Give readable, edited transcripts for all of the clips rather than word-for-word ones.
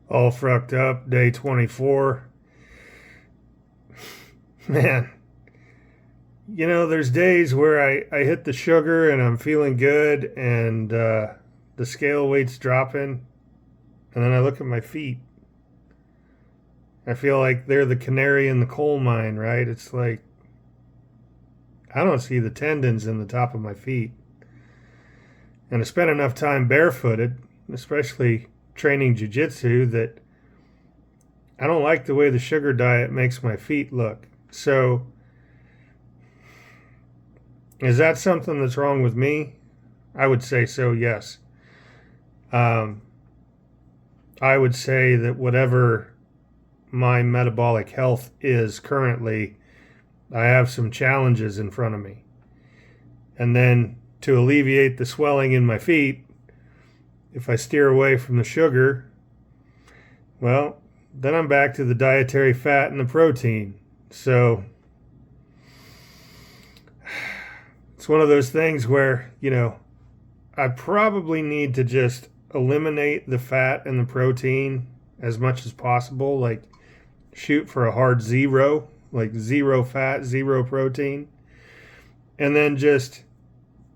All frucked up, day 24. Man, there's days where I hit the sugar and I'm feeling good and the scale weight's dropping. And then I look at my feet. I feel like they're the canary in the coal mine, right? It's like I don't see the tendons in the top of my feet. And I spent enough time barefooted, especially training jujitsu, that I don't like the way the sugar diet makes my feet look. So, is that something that's wrong with me? I would say so, yes. Um, I would say that whatever my metabolic health is currently, I have some challenges in front of me. And then to alleviate the swelling in my feet, if I steer away from the sugar, well, then I'm back to the dietary fat and the protein. So it's one of those things where, I probably need to just eliminate the fat and the protein as much as possible, like shoot for a hard zero, like zero fat, zero protein, and then just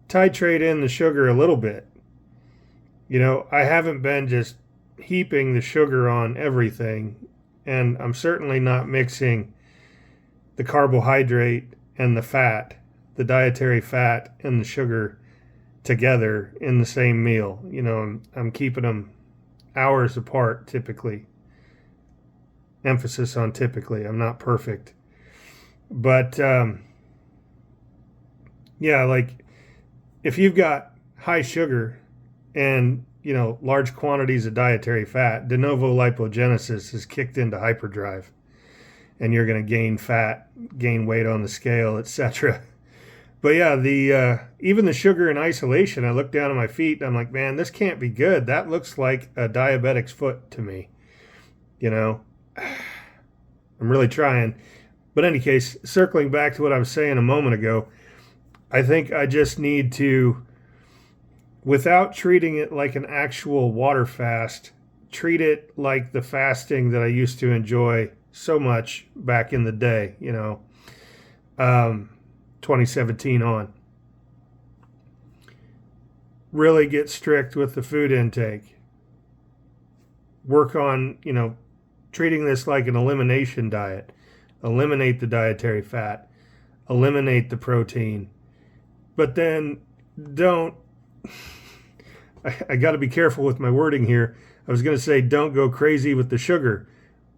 titrate in the sugar a little bit. I haven't been just heaping the sugar on everything, and I'm certainly not mixing the carbohydrate and the fat, the dietary fat and the sugar together in the same meal. I'm keeping them hours apart typically. Emphasis on typically. I'm not perfect. But yeah, like if you've got high sugar and, large quantities of dietary fat, de novo lipogenesis is kicked into hyperdrive and you're going to gain fat, gain weight on the scale, etc. But yeah, the even the sugar in isolation, I look down at my feet and I'm like, man, this can't be good. That looks like a diabetic's foot to me. I'm really trying. But in any case, circling back to what I was saying a moment ago, I think I just need to, without treating it like an actual water fast, treat it like the fasting that I used to enjoy so much back in the day, 2017 on. Really get strict with the food intake. Work on, treating this like an elimination diet. Eliminate the dietary fat. Eliminate the protein. But then don't, I got to be careful with my wording here. I was going to say don't go crazy with the sugar,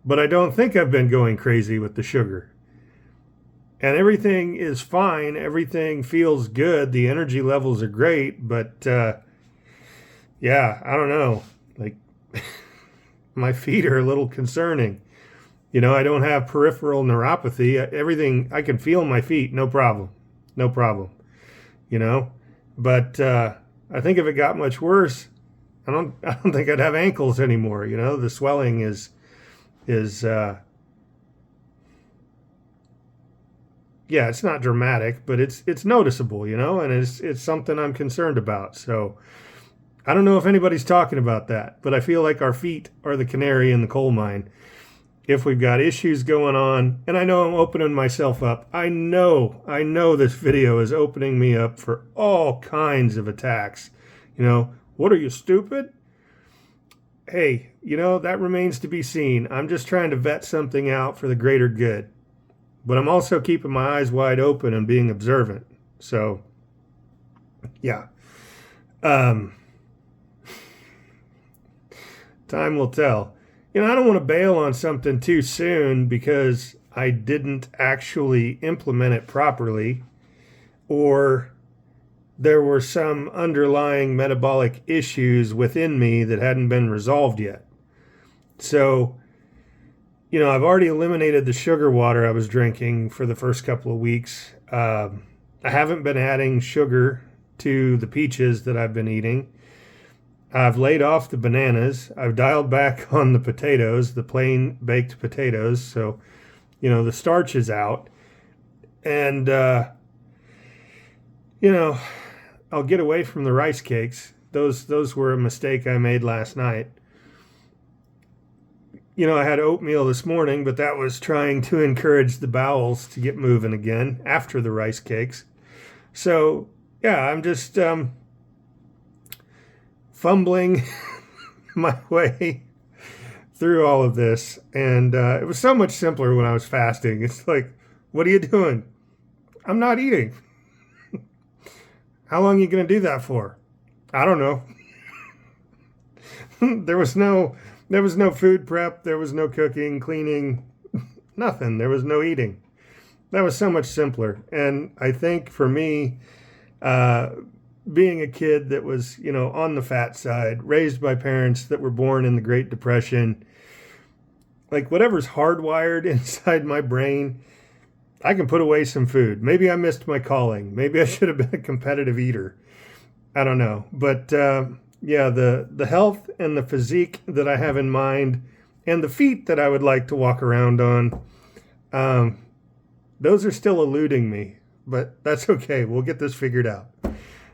but I don't think I've been going crazy with the sugar. And everything is fine. Everything feels good. The energy levels are great. But yeah, I don't know. Like my feet are a little concerning. I don't have peripheral neuropathy. Everything, I can feel my feet. No problem. No problem. But I think if it got much worse, I don't think I'd have ankles anymore. The swelling is yeah, it's not dramatic, but it's noticeable, and it's something I'm concerned about. So I don't know if anybody's talking about that, but I feel like our feet are the canary in the coal mine. If we've got issues going on, and I know I'm opening myself up. I know this video is opening me up for all kinds of attacks. What are you, stupid? Hey, that remains to be seen. I'm just trying to vet something out for the greater good. But I'm also keeping my eyes wide open and being observant. So, yeah. Time will tell. I don't want to bail on something too soon because I didn't actually implement it properly, or there were some underlying metabolic issues within me that hadn't been resolved yet. So, I've already eliminated the sugar water I was drinking for the first couple of weeks. I haven't been adding sugar to the peaches that I've been eating. I've laid off the bananas. I've dialed back on the potatoes, the plain baked potatoes. So, the starch is out. And, I'll get away from the rice cakes. Those were a mistake I made last night. I had oatmeal this morning, but that was trying to encourage the bowels to get moving again after the rice cakes. So, yeah, I'm just fumbling my way through all of this. And it was so much simpler when I was fasting. It's like, what are you doing? I'm not eating. How long are you going to do that for? I don't know. There was no food prep. There was no cooking, cleaning, nothing. There was no eating. That was so much simpler. And I think for me, being a kid that was, on the fat side, raised by parents that were born in the Great Depression, like whatever's hardwired inside my brain, I can put away some food. Maybe I missed my calling. Maybe I should have been a competitive eater. I don't know. But yeah, the health and the physique that I have in mind and the feet that I would like to walk around on, those are still eluding me. But that's okay. We'll get this figured out.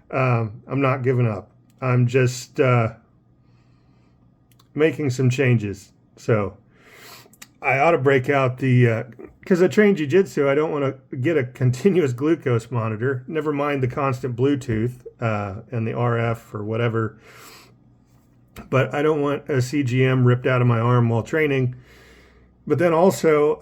I'm not giving up. I'm just making some changes. So I ought to break out because I train jiu-jitsu, I don't want to get a continuous glucose monitor, never mind the constant Bluetooth and the RF or whatever. But I don't want a CGM ripped out of my arm while training. But then also,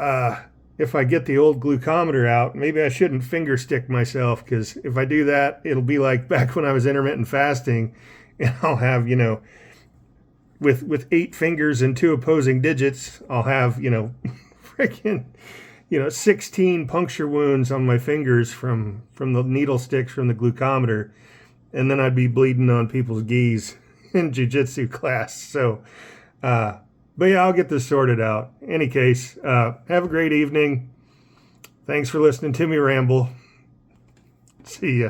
if I get the old glucometer out, maybe I shouldn't finger stick myself, because if I do that, it'll be like back when I was intermittent fasting, and I'll have, with 8 fingers and 2 opposing digits, I'll have, freaking, 16 puncture wounds on my fingers from the needle sticks from the glucometer, and then I'd be bleeding on people's gis in jiu-jitsu class. So, but yeah, I'll get this sorted out. Any case, have a great evening. Thanks for listening to me ramble. See ya.